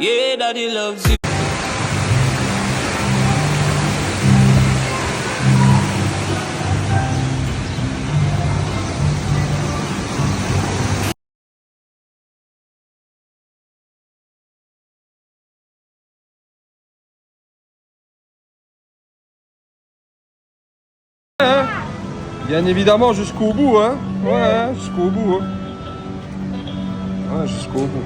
Yeah, daddy loves you. Bien évidemment jusqu'au bout, hein. Ouais, jusqu'au bout, hein. Ouais, jusqu'au bout.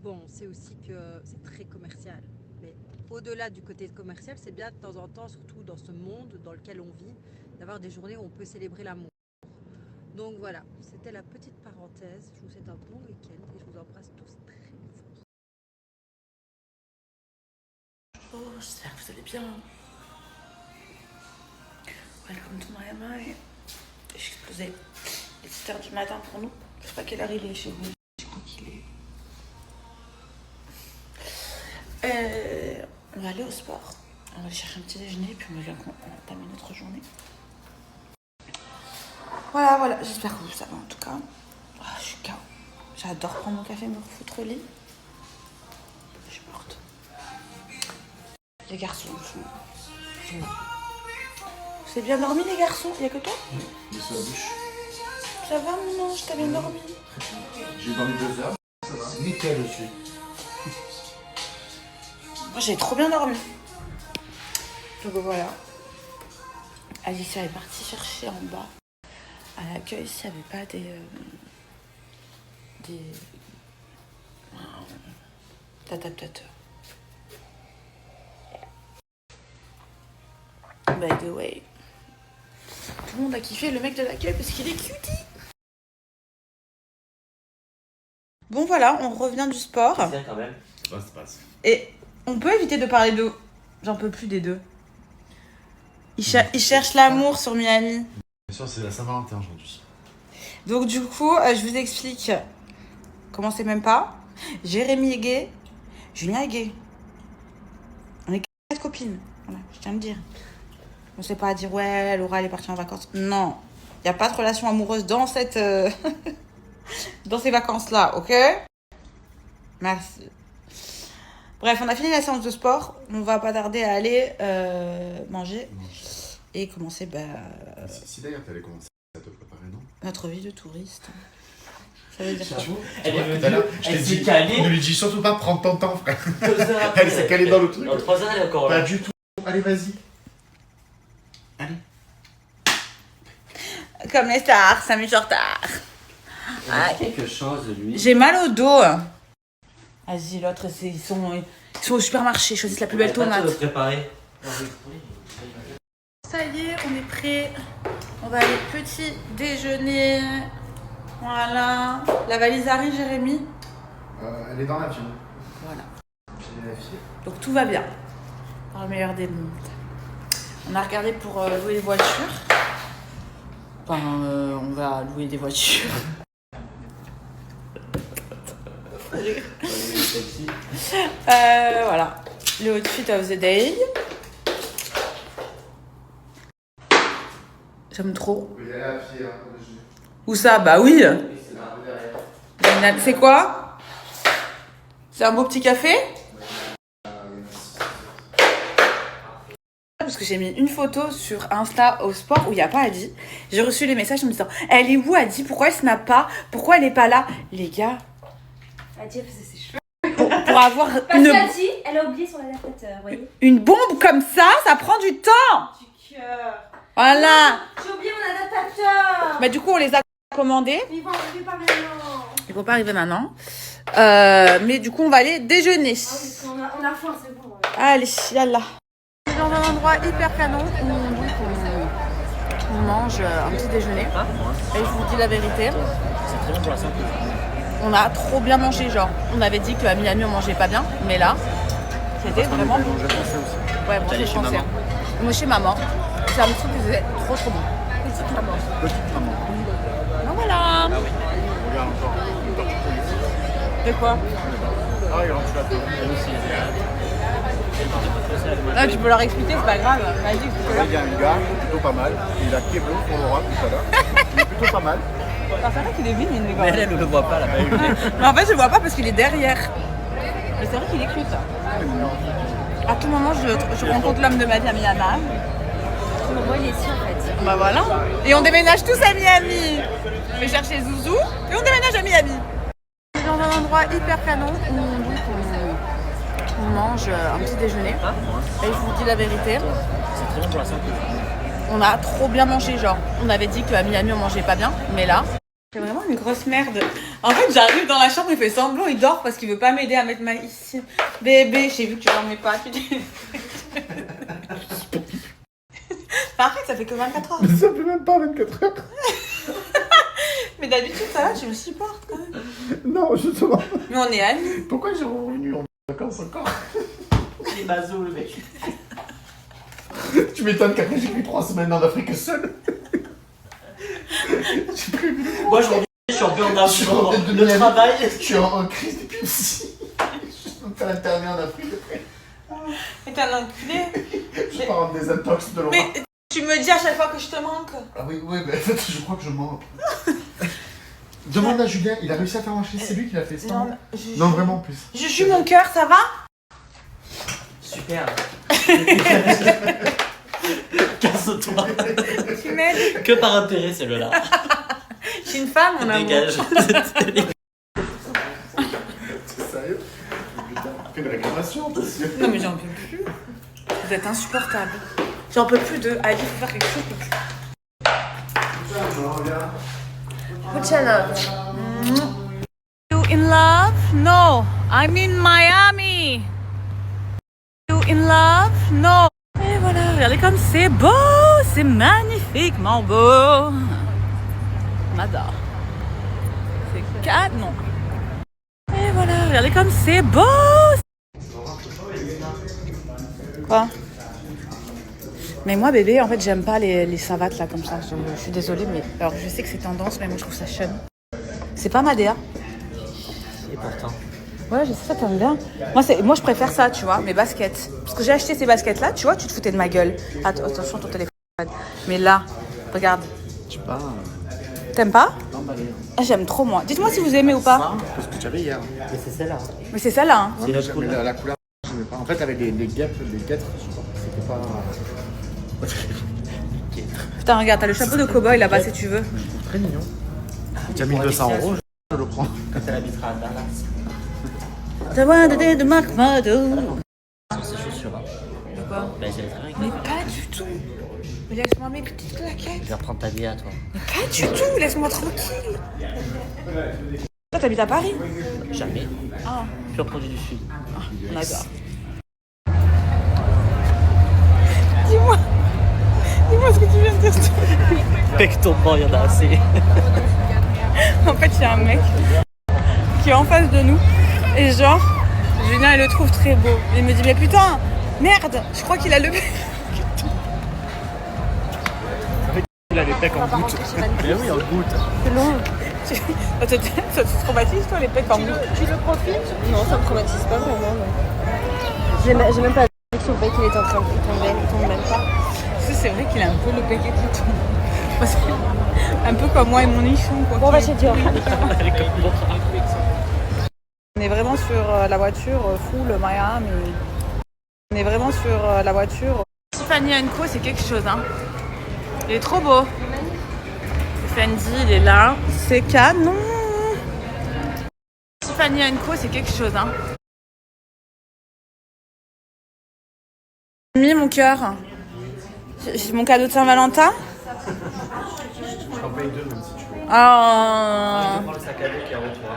Bon, c'est aussi que c'est très commercial. Mais au-delà du côté commercial, c'est bien de temps en temps, surtout dans ce monde dans lequel on vit, d'avoir des journées où on peut célébrer l'amour. Donc voilà, c'était la petite parenthèse. Je vous souhaite un bon week-end et je vous embrasse tous très fort. Oh, j'espère que vous allez bien. Welcome to my mind. J'ai explosé. Il est 7h du matin pour nous. Je sais pas quelle heure il est chez vous. Je crois qu'il est. On va aller au sport. On va aller chercher un petit déjeuner puis on va entamer notre journée. Voilà. J'espère que vous savez en tout cas. Oh, je suis KO. J'adore prendre mon café et me refoutre au lit. Je suis morte. Les garçons sont... Vous avez bien dormi les garçons? Il n'y a que toi? Oui, j'ai sous la bouche. Ça va mon ange, t'as bien dormi? J'ai dormi 2 heures. Ça va. Nickel aussi. Moi j'ai trop bien dormi. Donc voilà. Alicia est partie chercher en bas. À l'accueil, s'il n'y avait pas des adaptateurs. By the way, tout le monde a kiffé le mec de l'accueil parce qu'il est cutie. Bon voilà, on revient du sport. C'est bien quand même. Ouais, ça passe. Et on peut éviter de parler d'eau. J'en peux plus des deux. Ils cherchent l'amour sur Miami. Bien sûr, c'est la Saint-Valentin aujourd'hui. Donc du coup, je vous explique. Commencez même pas. Jérémy est gay. Julien est gay. On est 4 copines. Voilà, je tiens à le dire. On sait pas à dire ouais, Laura elle est partie en vacances. Non. Il n'y a pas de relation amoureuse dans cette... dans ces vacances-là, ok? Merci. Bref, on a fini la séance de sport. On va pas tarder à aller manger et commencer Si d'ailleurs t'allais commencer à te préparer, non? notre vie de touriste. Ça veut dire quoi? Elle est venue, Tout à l'heure, je elle t'ai s'est dit, calée. ne lui dis surtout pas prendre ton temps, frère. 2 heures après. Elle s'est calée dans le truc. Dans 3 heures, elle est encore Pas là. du tout. Allez, vas-y. Allez. Comme les stars, 5 minutes en retard. Il y a quelque chose, lui. J'ai mal au dos. Vas-y, l'autre, ils sont au supermarché, ils choisissent la plus belle tomate. De préparer. Ça y est, on est prêt. On va aller petit déjeuner. Voilà. La valise arrive, Jérémy. Elle est dans l'avion. Voilà. J'ai vérifié. Donc tout va bien. Dans le meilleur des mondes. On a regardé pour louer des voitures. Enfin, on va louer des voitures. Voilà. Le outfit of the day. J'aime trop. Vous pouvez y aller à pied, hein, comme je dis. Où ça? Bah oui. C'est derrière. C'est quoi? C'est un beau petit café? Parce que j'ai mis une photo sur Insta au sport où il n'y a pas Adi. J'ai reçu les messages en me disant elle est où Adi? Pourquoi elle snap pas? Pourquoi elle est pas là? Les gars, Adi, elle faisait ses cheveux. pour avoir Parce qu'Adi, elle a oublié son adaptateur, vous voyez. une bombe comme ça prend du temps. Du cœur. Voilà. J'ai oublié mon adaptateur. Bah du coup on les a commandés. Mais ils vont arriver pas maintenant. Ils vont pas arriver maintenant. Mais du coup on va aller déjeuner. Ah oui, parce qu'on a faim, c'est bon. Ouais. Allez, yallah. On est dans un endroit hyper canon où on mange un petit déjeuner. Et je vous dis la vérité, C'est très bien pour la santé. on a trop bien mangé. Genre, on avait dit qu'à Miami on mangeait pas bien, mais là, c'était vraiment bon. Je pensais aussi. Ouais, moi, T'es je allée suis chez français. maman? Moi, chez maman. C'est un truc que c'est trop trop bon. Petite maman. Petite maman. Donc voilà. Regarde encore. De quoi? Ah, regarde, tu l'as fait. Ah, tu peux leur expliquer, c'est pas grave. Vas-y, Là, il y a un gars qui est plutôt pas mal. Il a Keblo pour Laura tout à l'heure. Il est plutôt pas mal. c'est vrai qu'il est vide, les gars. Mais elle ne le voit pas, là-bas. Mais en fait, je le vois pas parce qu'il est derrière. Mais c'est vrai qu'il est cute. À tout moment, je rencontre l'homme de ma vie à Miami. Moi, il est ici en fait. Bah voilà. Et on déménage tous à Miami. Je vais chercher Zouzou et on déménage à Miami. C'est dans un endroit hyper canon où on mange un petit déjeuner. Et je vous dis la vérité, C'est très bien pour la santé. on a trop bien mangé. Genre, on avait dit qu'à Miami on mangeait pas bien, mais là, c'est vraiment une grosse merde. En fait, j'arrive dans la chambre, il fait semblant, il dort parce qu'il veut pas m'aider à mettre ma ici. Bébé, j'ai vu que tu dormais pas. Tu dis... Arrête, ça fait que 24 heures. Mais ça fait même pas 24 heures. Mais d'habitude, ça va, tu me supportes quand même. Non, justement. Mais on est amis. Pourquoi j'ai revenu en vacances encore? Il est maso, le mec. Tu m'étonnes qu'après j'ai pris 3 semaines en Afrique seul. J'ai pris... Moi, je suis en burn-out. Je suis en train de Le Miami. travail. Je suis en crise d'épilepsie. Je suis en train d'interner en Afrique après. Mais t'es un enculé. Je pars en désintox de Laura. Mais tu me dis à chaque fois que je te manque. Ah oui, mais en fait, je crois que je mens. Demande à Julien, il a réussi à faire marcher, c'est lui qui l'a fait ça. Non, vraiment en plus. Je suis mon cœur, ça va? Super. Casse-toi. Tu m'aides? Que par intérêt, celle-là. Je suis une femme, mon amour. Dégage. C'est sérieux? Putain, fais une réclamation, parce que... Non mais j'en peux plus. Vous êtes insupportable. J'en peux plus de... Allez, faut faire quelque chose. Luciana. You in love? No, I'm in Miami. You in love? No. Et voilà, regardez comme c'est beau, c'est magnifiquement beau. Nada. C'est canon. Et voilà, regardez comme c'est beau. Quoi? Mais moi bébé, en fait j'aime pas les savates là comme ça, je suis désolée mais alors je sais que c'est tendance mais moi je trouve ça chum. C'est pas Madea. Et pourtant. Ouais je sais ça t'aimes bien. Moi je préfère ça tu vois, mes baskets. Parce que j'ai acheté ces baskets là, tu vois, tu te foutais de ma gueule. Attention ton téléphone. Mais là, regarde. Je sais pas... T'aimes pas? Non, bah rien. Ah, j'aime trop moi. Dites-moi si vous aimez ou pas. Parce que tu avais hier. Mais c'est celle-là. Mais c'est celle-là hein. C'est notre couleur. La couleur, je n'aimais pas. En fait, avec les guêtres, je sais pas. C'était pas... Putain regarde, t'as le chapeau de cow-boy là-bas si tu veux. Très mignon. Tu as 1200 €, je le prends. Quand elle habitera à Dallas. The one that did the Mark Mado. Sur ses chaussures. Hein. De quoi? Bah, j'allais très bien. Mais pas du tout. Mais laisse-moi mes petites claquettes. Je vais reprendre ta vie à toi. Mais pas du tout, laisse-moi tranquille. Toi, t'habites à Paris? Jamais. Ah, Pur produit du Sud. on adore. Dis-moi ce que tu viens de dire. Pec tombant, il y en a assez. En fait, il y a un mec qui est en face de nous. Et genre, Julien, il le trouve très beau. Il me dit, mais putain, merde, je crois qu'il a le... Il a les pecs en goutte. Mais oui, en goutte. C'est long. Ça te traumatise, toi, les pecs en goutte? Tu le profites? Non, ça me traumatise pas vraiment. J'ai même pas vu que son bec il est en train de tomber, il tombe même pas. C'est vrai qu'il a un peu le bec qui tombe. Parce que, un peu comme moi et mon nichon. Quoi, Bon, on va chez Dior. On est vraiment sur la voiture full Miami. On est vraiment sur la voiture. Tiffany & Co, c'est quelque chose. Hein. Il est trop beau. Fendi, il est là. C'est canon. Tiffany & Co, c'est quelque chose. Hein. J'ai mis mon cœur. J'ai mon cadeau de Saint-Valentin. Je t'en paye 2 même si tu veux. Ah. Je prends le sac à dos qui est en retour.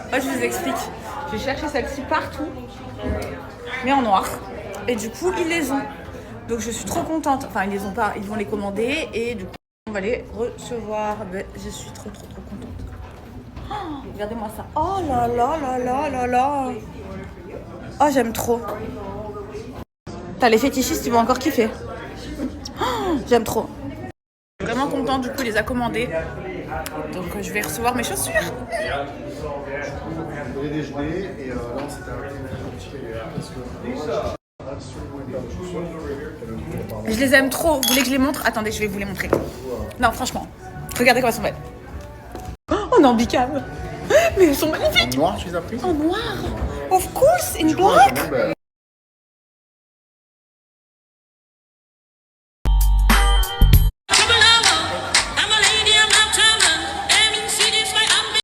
Moi, je vous explique. J'ai cherché celle-ci partout, mais en noir. Et du coup, ils les ont. Donc, je suis trop contente. Enfin, ils les ont pas. Ils vont les commander et du coup, on va les recevoir. Ben, je suis trop contente. Oh, regardez-moi ça. Oh là là là là là là. Oh, j'aime trop. T'as les fétichistes, ils vont encore kiffer. Oh, j'aime trop. Vraiment content, du coup, il les a commandés. Donc, je vais recevoir mes chaussures. On devait déjeuner et là on s'était arrêté un petit peu parce que absolument hyper de chaussures. Je les aime trop. Vous voulez que je les montre? Attendez, je vais vous les montrer. Non, franchement. Regardez comment elles sont belles. Oh, on est en bicam. Mais elles sont magnifiques. En noir, tu les as pris? En noir. Of course, in black.